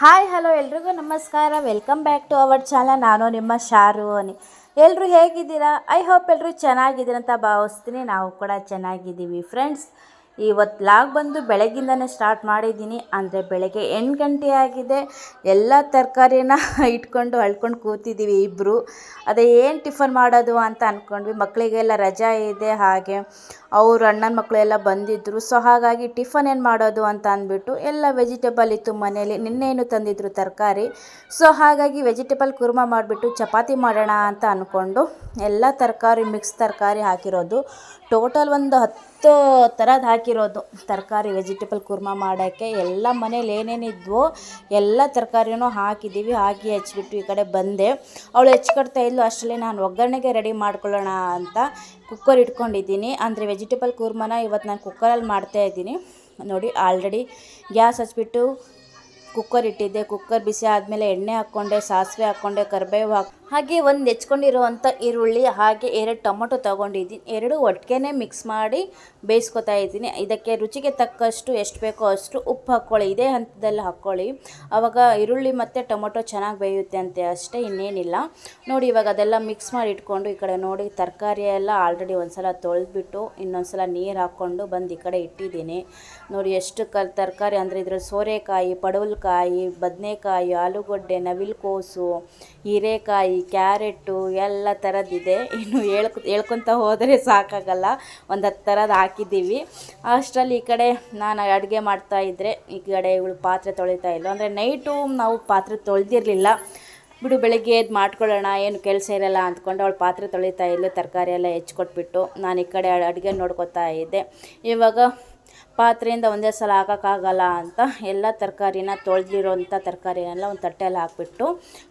Hi hello ಎಲ್ರಿಗೂ ನಮಸ್ಕಾರ. Welcome back to our channel. ನಾನು ನಿಮ್ಮ ಶಾರು ಅನಿ. ಎಲ್ಲರೂ ಹೇಗಿದ್ದೀರಾ? ಐ ಹೋಪ್ ಎಲ್ಲರೂ ಚೆನ್ನಾಗಿದ್ದೀರ ಅಂತ ಭಾವಿಸ್ತೀನಿ. ನಾವು ಕೂಡ ಚೆನ್ನಾಗಿದ್ದೀವಿ ಫ್ರೆಂಡ್ಸ್. ಇವತ್ತು ಲಾಗ್ ಬಂದು ಬೆಳಗ್ಗಿಂದನೇ ಸ್ಟಾರ್ಟ್ ಮಾಡಿದ್ದೀನಿ. ಅಂದರೆ ಬೆಳಗ್ಗೆ 8 ಗಂಟೆ ಆಗಿದೆ. ಎಲ್ಲ ತರಕಾರಿನ ಇಟ್ಕೊಂಡು ಅಳ್ಕೊಂಡು ಕೂತಿದ್ದೀವಿ ಇಬ್ಬರು. ಅದೇ ಏನು ಟಿಫನ್ ಮಾಡೋದು ಅಂತ ಅಂದ್ಕೊಂಡ್ವಿ. ಮಕ್ಕಳಿಗೆಲ್ಲ ರಜಾ ಇದೆ, ಹಾಗೆ ಅವರು ಅಣ್ಣನ ಮಕ್ಕಳು ಎಲ್ಲ ಬಂದಿದ್ದರು. ಸೊ ಹಾಗಾಗಿ ಟಿಫನ್ ಏನು ಮಾಡೋದು ಅಂತ ಅಂದ್ಬಿಟ್ಟು ಎಲ್ಲ ವೆಜಿಟೇಬಲ್ ಇತ್ತು ಮನೇಲಿ. ನಿನ್ನೇನು ತಂದಿದ್ರು ತರಕಾರಿ. ಸೊ ಹಾಗಾಗಿ ವೆಜಿಟೇಬಲ್ ಕುರ್ಮಾ ಮಾಡಿಬಿಟ್ಟು ಚಪಾತಿ ಮಾಡೋಣ ಅಂತ ಅಂದ್ಕೊಂಡು ಎಲ್ಲ ತರಕಾರಿ ಮಿಕ್ಸ್ ತರಕಾರಿ ಹಾಕಿರೋದು. ಟೋಟಲ್ ಒಂದು 10 ಥರದ್ದು ಹಾಕಿರೋದು ತರಕಾರಿ ವೆಜಿಟೇಬಲ್ ಕುರ್ಮಾ ಮಾಡೋಕ್ಕೆ. ಎಲ್ಲ ಮನೇಲಿ ಏನೇನಿದ್ವೋ ಎಲ್ಲ ತರಕಾರಿನೂ ಹಾಕಿದ್ದೀವಿ. ಹಾಕಿ ಹಚ್ಬಿಟ್ಟು ಈ ಕಡೆ ಬಂದೆ. ಅವಳು ಹೆಚ್ಕೊಡ್ತಾ ಇದ್ಲು. ಅಷ್ಟರಲ್ಲಿ ನಾನು ಒಗ್ಗರಣೆಗೆ ರೆಡಿ ಮಾಡ್ಕೊಳ್ಳೋಣ ಅಂತ ಕುಕ್ಕರ್ ಇಟ್ಕೊಂಡಿದ್ದೀನಿ. ಅಂದರೆ ವೆಜಿಟೇಬಲ್ ಕುರ್ಮಾನ ಇವತ್ತು ನಾನು ಕುಕ್ಕರಲ್ಲಿ ಮಾಡ್ತಾಯಿದ್ದೀನಿ. ನೋಡಿ, ಆಲ್ರೆಡಿ ಗ್ಯಾಸ್ ಹಚ್ಬಿಟ್ಟು ಕುಕ್ಕರ್ ಇಟ್ಟಿದ್ದೆ. ಕುಕ್ಕರ್ ಬಿಸಿ ಆದಮೇಲೆ ಎಣ್ಣೆ ಹಾಕ್ಕೊಂಡೆ, ಸಾಸಿವೆ ಹಾಕ್ಕೊಂಡೆ, ಕರಿಬೇವು ಹಾಗೆ ಒಂದು ಹೆಚ್ಕೊಂಡಿರುವಂಥ ಈರುಳ್ಳಿ, ಹಾಗೆ 2 ಟೊಮೊಟೊ ತೊಗೊಂಡಿದ್ದೀನಿ. 2 ಒಟ್ಟಿಗೆ ಮಿಕ್ಸ್ ಮಾಡಿ ಬೇಯಿಸ್ಕೊತಾ ಇದ್ದೀನಿ. ಇದಕ್ಕೆ ರುಚಿಗೆ ತಕ್ಕಷ್ಟು ಎಷ್ಟು ಬೇಕೋ ಅಷ್ಟು ಉಪ್ಪು ಹಾಕ್ಕೊಳ್ಳಿ. ಇದೇ ಹಂತದಲ್ಲಿ ಹಾಕ್ಕೊಳ್ಳಿ, ಆವಾಗ ಈರುಳ್ಳಿ ಮತ್ತು ಟೊಮೊಟೊ ಚೆನ್ನಾಗಿ ಬೇಯುತ್ತೆ ಅಂತೆ, ಅಷ್ಟೇ, ಇನ್ನೇನಿಲ್ಲ. ನೋಡಿ, ಇವಾಗ ಅದೆಲ್ಲ ಮಿಕ್ಸ್ ಮಾಡಿ ಇಟ್ಕೊಂಡು ಈ ಕಡೆ ನೋಡಿ ತರಕಾರಿ ಎಲ್ಲ ಆಲ್ರೆಡಿ ಒಂದು ಸಲ ತೊಳೆದ್ಬಿಟ್ಟು ಇನ್ನೊಂದು ಸಲ ನೀರು ಹಾಕ್ಕೊಂಡು ಬಂದು ಈ ಕಡೆ ಇಟ್ಟಿದ್ದೀನಿ. ನೋಡಿ ಎಷ್ಟು ತರಕಾರಿ ಅಂದರೆ ಇದರಲ್ಲಿ ಸೋರೆಕಾಯಿ, ಪಡವಲಕಾಯಿ, ಬದನೆಕಾಯಿ, ಆಲೂಗಡ್ಡೆ, ನವಿಲುಕೋಸು, ಹೀರೆಕಾಯಿ, ಕ್ಯಾರೆಟು ಎಲ್ಲ ಥರದ್ದಿದೆ. ಇನ್ನು ಹೇಳ್ಕೊತ ಹೋದರೆ ಸಾಕಾಗಲ್ಲ. ಒಂದು 10 ಥರದ್ದು ಹಾಕಿದ್ದೀವಿ. ಅಷ್ಟರಲ್ಲಿ ಈ ಕಡೆ ನಾನು ಅಡುಗೆ ಮಾಡ್ತಾಯಿದ್ರೆ ಈ ಕಡೆ ಇವಳು ಪಾತ್ರೆ ತೊಳಿತಾ ಇದ್ಲು. ಅಂದರೆ ನೈಟು ನಾವು ಪಾತ್ರೆ ತೊಳೆದಿರಲಿಲ್ಲ. ಬಿಡು, ಬೆಳಗ್ಗೆ ಎದ್ದು ಮಾಡ್ಕೊಳ್ಳೋಣ, ಏನು ಕೆಲಸ ಇರಲ್ಲ ಅಂದ್ಕೊಂಡು ಅವಳು ಪಾತ್ರೆ ತೊಳಿತಾ ಇದ್ಲು. ತರಕಾರಿ ಎಲ್ಲ ಹೆಚ್ಚಿಕೊಟ್ಬಿಟ್ಟು ನಾನು ಈ ಕಡೆ ಅಡುಗೆ ನೋಡ್ಕೊತಾ ಇದ್ದೆ. ಇವಾಗ ಪಾತ್ರೆಯಿಂದ ಒಂದೇ ಸಲ ಹಾಕೋಕ್ಕಾಗಲ್ಲ ಅಂತ ಎಲ್ಲ ತರಕಾರಿನ ತೊಳೆದಿರೋಂಥ ತರಕಾರಿನೆಲ್ಲ ಒಂದು ತಟ್ಟೆಯಲ್ಲಿ ಹಾಕ್ಬಿಟ್ಟು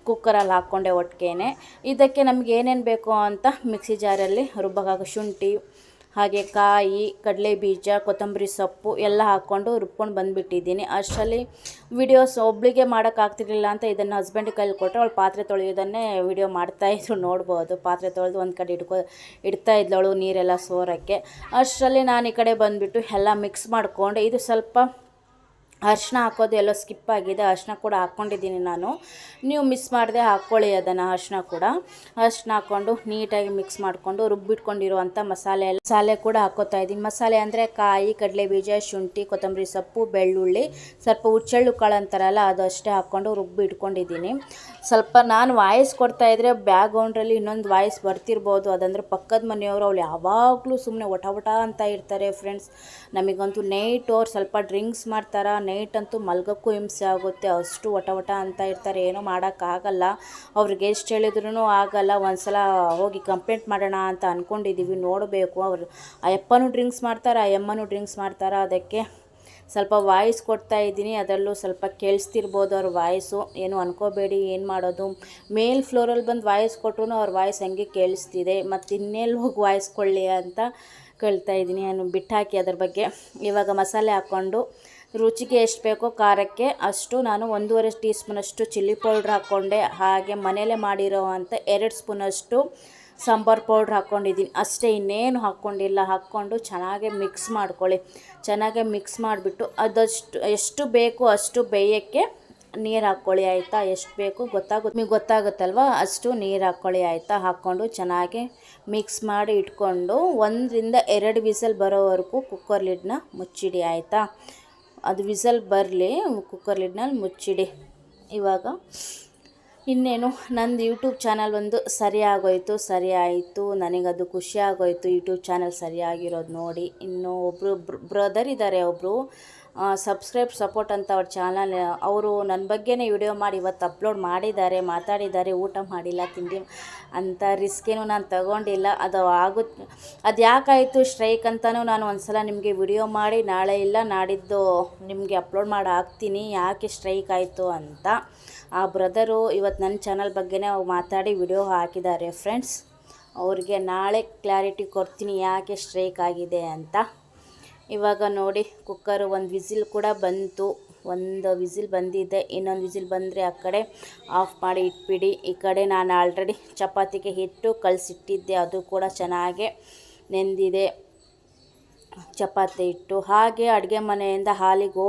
ಕುಕ್ಕರಲ್ಲಿ ಹಾಕ್ಕೊಂಡೆ ಒಟ್ಟಿಗೆ. ಇದಕ್ಕೆ ನಮ್ಗೆ ಏನೇನು ಬೇಕು ಅಂತ ಮಿಕ್ಸಿ ಜಾರಲ್ಲಿ ರುಬ್ಬಕ್ಕಾಗ ಶುಂಠಿ, ಹಾಗೆ ಕಾಯಿ, ಕಡಲೆ ಬೀಜ, ಕೊತ್ತಂಬರಿ ಸೊಪ್ಪು ಎಲ್ಲ ಹಾಕ್ಕೊಂಡು ರುಬ್ಕೊಂಡು ಬಂದುಬಿಟ್ಟಿದ್ದೀನಿ. ಅಷ್ಟರಲ್ಲಿ ವಿಡಿಯೋಸ್ ಒಬ್ಳಿಗೆ ಮಾಡೋಕ್ಕಾಗ್ತಿರ್ಲಿಲ್ಲ ಅಂತ ಇದನ್ನು ಹಸ್ಬೆಂಡ್ ಕೈಲಿ ಕೊಟ್ಟರೆ ಅವಳು ಪಾತ್ರೆ ತೊಳೆಯೋದನ್ನೇ ವಿಡಿಯೋ ಮಾಡ್ತಾಯಿದ್ರು, ನೋಡ್ಬೋದು. ಪಾತ್ರೆ ತೊಳೆದು ಒಂದು ಕಡೆ ಇಡ್ತಾ ಇದ್ದವಳು ನೀರೆಲ್ಲ ಸೋರೋಕ್ಕೆ. ಅಷ್ಟರಲ್ಲಿ ನಾನು ಈ ಕಡೆ ಬಂದುಬಿಟ್ಟು ಎಲ್ಲ ಮಿಕ್ಸ್ ಮಾಡಿಕೊಂಡು, ಇದು ಸ್ವಲ್ಪ ಅರಿಶಿನ ಹಾಕೋದು ಎಲ್ಲೋ ಸ್ಕಿಪ್ ಆಗಿದೆ. ಅರಿಶಿನ ಕೂಡ ಹಾಕ್ಕೊಂಡಿದ್ದೀನಿ ನಾನು. ನೀವು ಮಿಸ್ ಮಾಡದೆ ಹಾಕ್ಕೊಳ್ಳಿ ಅದನ್ನು. ಅರಿಶಿನ ಹಾಕ್ಕೊಂಡು ನೀಟಾಗಿ ಮಿಕ್ಸ್ ಮಾಡಿಕೊಂಡು ರುಬ್ಬಿಟ್ಕೊಂಡಿರುವಂಥ ಮಸಾಲೆ ಕೂಡ ಹಾಕ್ಕೋತಾ ಇದ್ದೀನಿ. ಮಸಾಲೆ ಅಂದರೆ ಕಾಯಿ, ಕಡಲೆಬೀಜ, ಶುಂಠಿ, ಕೊತ್ತಂಬರಿ ಸೊಪ್ಪು, ಬೆಳ್ಳುಳ್ಳಿ, ಸ್ವಲ್ಪ ಹುಚ್ಚೆಳ್ಳು ಕಾಳು ಅಂತಾರಲ್ಲ ಅದು ಅಷ್ಟೇ ಹಾಕ್ಕೊಂಡು ರುಬ್ಬಿಟ್ಕೊಂಡಿದ್ದೀನಿ. ಸ್ವಲ್ಪ ನಾನು ವಾಯ್ಸ್ ಕೊಡ್ತಾಯಿದ್ರೆ ಬ್ಯಾಕ್ಗ್ರೌಂಡ್ರಲ್ಲಿ ಇನ್ನೊಂದು ವಾಯ್ಸ್ ಬರ್ತಿರ್ಬೋದು. ಅದಂದರೆ ಪಕ್ಕದ ಮನೆಯವರು, ಅವಳು ಯಾವಾಗಲೂ ಸುಮ್ಮನೆ ಒಟ ಅಂತ ಇರ್ತಾರೆ ಫ್ರೆಂಡ್ಸ್. ನಮಗಂತೂ ನೈಟ್ ಅವ್ರು ಸ್ವಲ್ಪ ಡ್ರಿಂಕ್ಸ್ ಮಾಡ್ತಾರೆ. ನೈಟ್ ಅಂತೂ ಮಲ್ಗೋಕ್ಕೂ ಹಿಂಸೆ ಆಗುತ್ತೆ, ಅಷ್ಟು ಒಟ ಅಂತ ಇರ್ತಾರೆ. ಏನೂ ಮಾಡೋಕ್ಕಾಗಲ್ಲ. ಅವ್ರಿಗೆ ಎಷ್ಟು ಹೇಳಿದ್ರೂ ಆಗಲ್ಲ. ಒಂದು ಸಲ ಹೋಗಿ ಕಂಪ್ಲೇಂಟ್ ಮಾಡೋಣ ಅಂತ ಅಂದ್ಕೊಂಡಿದ್ದೀವಿ, ನೋಡಬೇಕು. ಆ ಅಪ್ಪನೂ ಡ್ರಿಂಕ್ಸ್ ಮಾಡ್ತಾರೆ, ಆ ಅಮ್ಮನೂ ಡ್ರಿಂಕ್ಸ್ ಮಾಡ್ತಾರೆ. ಅದಕ್ಕೆ ಸ್ವಲ್ಪ ವಾಯ್ಸ್ ಕೊಡ್ತಾ ಇದ್ದೀನಿ. ಅದರಲ್ಲೂ ಸ್ವಲ್ಪ ಕೇಳಿಸ್ತಿರ್ಬೋದು ಅವ್ರ ವಾಯ್ಸು, ಏನು ಅನ್ಕೋಬೇಡಿ. ಏನು ಮಾಡೋದು, ಮೇಲ್ ಫ್ಲೋರಲ್ಲಿ ಬಂದು ವಾಯ್ಸ್ ಕೊಟ್ಟರು ಅವ್ರ ವಾಯ್ಸ್ ಹಂಗೆ ಕೇಳಿಸ್ತಿದೆ. ಮತ್ತು ಇನ್ನೆಲ್ಲಿ ಹೋಗಿ ವಾಯ್ಸ್ ಕೊಡಲಿ ಅಂತ ಕೇಳ್ತಾ ಇದ್ದೀನಿ. ನಾನು ಬಿಟ್ಟಾಕಿ ಅದ್ರ ಬಗ್ಗೆ. ಇವಾಗ ಮಸಾಲೆ ಹಾಕ್ಕೊಂಡು ರುಚಿಗೆ ಎಷ್ಟು ಬೇಕೋ ಖಾರಕ್ಕೆ ಅಷ್ಟು ನಾನು 1.5 ಟೀ ಸ್ಪೂನಷ್ಟು ಚಿಲ್ಲಿ ಪೌಡ್ರ್ ಹಾಕ್ಕೊಂಡೆ. ಹಾಗೆ ಮನೇಲೇ ಮಾಡಿರೋ ಅಂಥ 2 ಸ್ಪೂನಷ್ಟು ಸಾಂಬಾರು ಪೌಡ್ರ್ ಹಾಕ್ಕೊಂಡಿದ್ದೀನಿ ಅಷ್ಟೇ, ಇನ್ನೇನು ಹಾಕ್ಕೊಂಡಿಲ್ಲ. ಹಾಕ್ಕೊಂಡು ಚೆನ್ನಾಗಿ ಮಿಕ್ಸ್ ಮಾಡ್ಕೊಳ್ಳಿ. ಚೆನ್ನಾಗಿ ಮಿಕ್ಸ್ ಮಾಡಿಬಿಟ್ಟು ಎಷ್ಟು ಬೇಕು ಅಷ್ಟು ಬೇಯೋಕ್ಕೆ ನೀರು ಹಾಕ್ಕೊಳ್ಳಿ, ಆಯಿತಾ? ಎಷ್ಟು ಬೇಕು ನಿಮಗೆ ಗೊತ್ತಾಗುತ್ತಲ್ವ, ಅಷ್ಟು ನೀರು ಹಾಕ್ಕೊಳ್ಳಿ, ಆಯಿತಾ? ಹಾಕ್ಕೊಂಡು ಚೆನ್ನಾಗಿ ಮಿಕ್ಸ್ ಮಾಡಿ ಇಟ್ಕೊಂಡು 1 ರಿಂದ 2 ವಿಸಲ್ ಬರೋವರೆಗೂ ಕುಕ್ಕರ್ ಲಿಡ್ನ ಮುಚ್ಚಿಡಿ, ಆಯಿತಾ? ಅದು ವಿಸಲ್ ಬರಲಿ, ಕುಕ್ಕರ್ ಲಿಡ್ನಲ್ಲಿ ಮುಚ್ಚಿಡಿ. ಇವಾಗ ಇನ್ನೇನು, ನಂದು ಯೂಟ್ಯೂಬ್ ಚಾನಲ್ ಒಂದು ಸರಿ ಆಯಿತು. ನನಗದು ಖುಷಿ ಆಗೋಯಿತು, ಯೂಟ್ಯೂಬ್ ಚಾನಲ್ ಸರಿಯಾಗಿರೋದು ನೋಡಿ. ಇನ್ನು ಒಬ್ಬರು ಬ್ರದರ್ ಇದ್ದಾರೆ, ಒಬ್ಬರು ಸಪೋರ್ಟ್ ಅಂತ ಅವ್ರ ಚಾನಲ್. ಅವರು ನನ್ನ ಬಗ್ಗೆನೇ ವಿಡಿಯೋ ಮಾಡಿ ಇವತ್ತು ಅಪ್ಲೋಡ್ ಮಾಡಿದ್ದಾರೆ, ಮಾತಾಡಿದ್ದಾರೆ. ಊಟ ಮಾಡಿಲ್ಲ, ತಿಂಡಿ ಅಂತ ರಿಸ್ಕೇನು ನಾನು ತಗೊಂಡಿಲ್ಲ. ಅದು ಯಾಕಾಯಿತು ಸ್ಟ್ರೈಕ್ ಅಂತಲೂ ನಾನು ಒಂದು ಸಲ ನಿಮಗೆ ವಿಡಿಯೋ ಮಾಡಿ ನಾಳೆ ಇಲ್ಲ ನಾಡಿದ್ದು ನಿಮಗೆ ಅಪ್ಲೋಡ್ ಮಾಡಿ ಹಾಕ್ತೀನಿ, ಯಾಕೆ ಸ್ಟ್ರೈಕ್ ಆಯಿತು ಅಂತ. ಆ ಬ್ರದರು ಇವತ್ತು ನನ್ನ ಚಾನಲ್ ಬಗ್ಗೆನೇ ಮಾತಾಡಿ ವಿಡಿಯೋ ಹಾಕಿದ್ದಾರೆ ಫ್ರೆಂಡ್ಸ್. ಅವ್ರಿಗೆ ನಾಳೆ ಕ್ಲಾರಿಟಿ ಕೊಡ್ತೀನಿ ಯಾಕೆ ಸ್ಟ್ರೈಕ್ ಆಗಿದೆ ಅಂತ. ಇವಾಗ ನೋಡಿ, ಕುಕ್ಕರು 1 ವಿಸಿಲ್ ಕೂಡ ಬಂತು. 1 ವಿಸಿಲ್ ಬಂದಿದೆ. ಇನ್ನೊಂದು ವಿಸಿಲ್ ಬಂದರೆ ಆ ಕಡೆ ಆಫ್ ಮಾಡಿ ಇಟ್ಬಿಡಿ. ಈ ಕಡೆ ನಾನು ಆಲ್ರೆಡಿ ಚಪಾತಿಗೆ ಹಿಟ್ಟು ಕಲಸಿಟ್ಟಿದ್ದೆ, ಅದು ಕೂಡ ಚೆನ್ನಾಗೆ ನೆಂದಿದೆ. ಚಪಾತಿ ಇಟ್ಟು ಹಾಗೆ ಅಡುಗೆ ಮನೆಯಿಂದ ಹಾಲಿಗೆ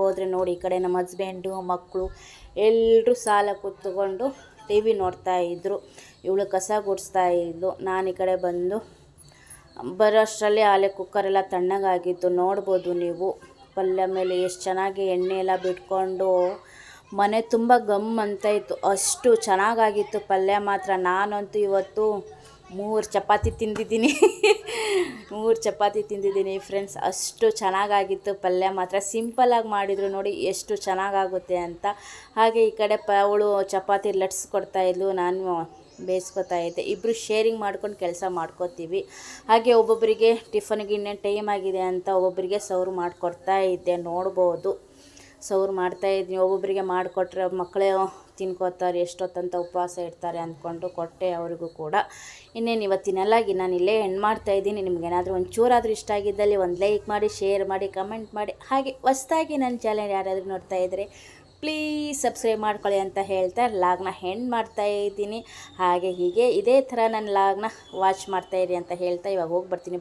ಹೋದರೆ ನೋಡಿ ಈ ಕಡೆ ನಮ್ಮ ಹಸ್ಬೆಂಡು ಮಕ್ಕಳು ಎಲ್ಲರೂ ಸಾಲ ಕೂತ್ಕೊಂಡು ಟಿ ವಿ ನೋಡ್ತಾಯಿದ್ರು. ಇವಳು ಕಸ ಗುಡಿಸ್ತಾ ಇದ್ಲು. ನಾನು ಈ ಕಡೆ ಬಂದು ಬರೋ ಅಷ್ಟರಲ್ಲಿ ಆಲೆ ಕುಕ್ಕರೆಲ್ಲ ತಣ್ಣಗಾಗಿತ್ತು. ನೋಡ್ಬೋದು ನೀವು ಪಲ್ಯ ಮೇಲೆ ಎಷ್ಟು ಚೆನ್ನಾಗಿ ಎಣ್ಣೆ ಎಲ್ಲ ಬಿಟ್ಕೊಂಡು ಮನೆ ತುಂಬ ಗಮ್ ಅಂತ ಇತ್ತು. ಅಷ್ಟು ಚೆನ್ನಾಗಾಗಿತ್ತು ಪಲ್ಯ ಮಾತ್ರ. ನಾನಂತೂ ಇವತ್ತು 3 ಚಪಾತಿ ತಿಂದಿದ್ದೀನಿ 3 ಚಪಾತಿ ತಿಂದಿದ್ದೀನಿ ಫ್ರೆಂಡ್ಸ್. ಅಷ್ಟು ಚೆನ್ನಾಗಾಗಿತ್ತು ಪಲ್ಯ ಮಾತ್ರ. ಸಿಂಪಲಾಗಿ ಮಾಡಿದರು ನೋಡಿ ಎಷ್ಟು ಚೆನ್ನಾಗಾಗುತ್ತೆ ಅಂತ. ಹಾಗೆ ಈ ಕಡೆ ಅವಳು ಚಪಾತಿ ಲಟ್ಸ್ಕೊಡ್ತಾಯಿದ್ಲು, ನಾನು ಬೇಯಿಸ್ಕೊತಾ ಇದ್ದೆ. ಇಬ್ಬರು ಶೇರಿಂಗ್ ಮಾಡ್ಕೊಂಡು ಕೆಲಸ ಮಾಡ್ಕೋತೀವಿ. ಹಾಗೆ ಒಬ್ಬೊಬ್ಬರಿಗೆ ಟಿಫನ್ಗೆ ಇನ್ನೇನು ಟೈಮ್ ಆಗಿದೆ ಅಂತ ಒಬ್ಬೊಬ್ಬರಿಗೆ ಸೌರು ಮಾಡಿಕೊಡ್ತಾ ಇದ್ದೆ. ನೋಡ್ಬೋದು ಸೌರು ಮಾಡ್ತಾಯಿದ್ದೀನಿ. ಒಬ್ಬೊಬ್ಬರಿಗೆ ಮಾಡಿಕೊಟ್ರೆ ಮಕ್ಕಳೇ ತಿನ್ಕೋತಾರೆ, ಎಷ್ಟೊತ್ತಂತ ಉಪವಾಸ ಇರ್ತಾರೆ ಅಂದ್ಕೊಂಡು ಕೊಟ್ಟೆ ಅವರಿಗೂ ಕೂಡ. ಇನ್ನೇನು ಇವತ್ತಿನೆಲ್ಲಾಗಿ ನಾನು ಇಲ್ಲೇ ಎಂಡ್ ಮಾಡ್ತಾಯಿದ್ದೀನಿ. ನಿಮಗೇನಾದರೂ ಒಂಚೂರಾದರೂ ಇಷ್ಟ ಆಗಿದ್ದಲ್ಲಿ ಒಂದು ಲೈಕ್ ಮಾಡಿ, ಶೇರ್ ಮಾಡಿ, ಕಮೆಂಟ್ ಮಾಡಿ. ಹಾಗೆ ಹೊಸ್ದಾಗಿ ನನ್ನ ಚಾನಲ್ ಯಾರಾದರೂ ನೋಡ್ತಾ ಇದ್ದರೆ ಪ್ಲೀಸ್ ಸಬ್ಸ್ಕ್ರೈಬ್ ಮಾಡ್ಕೊಳ್ಳಿ ಅಂತ ಹೇಳ್ತಾ ಲಾಗ್ನ ಎಂಡ್ ಮಾಡ್ತಾಯಿದ್ದೀನಿ. ಹಾಗೆ ಹೀಗೆ ಇದೇ ಥರ ನನ್ನ ಲಾಗ್ನ ವಾಚ್ ಮಾಡ್ತಾಯಿರಿ ಅಂತ ಹೇಳ್ತಾ ಇವಾಗ ಹೋಗಿ ಬರ್ತೀನಿ.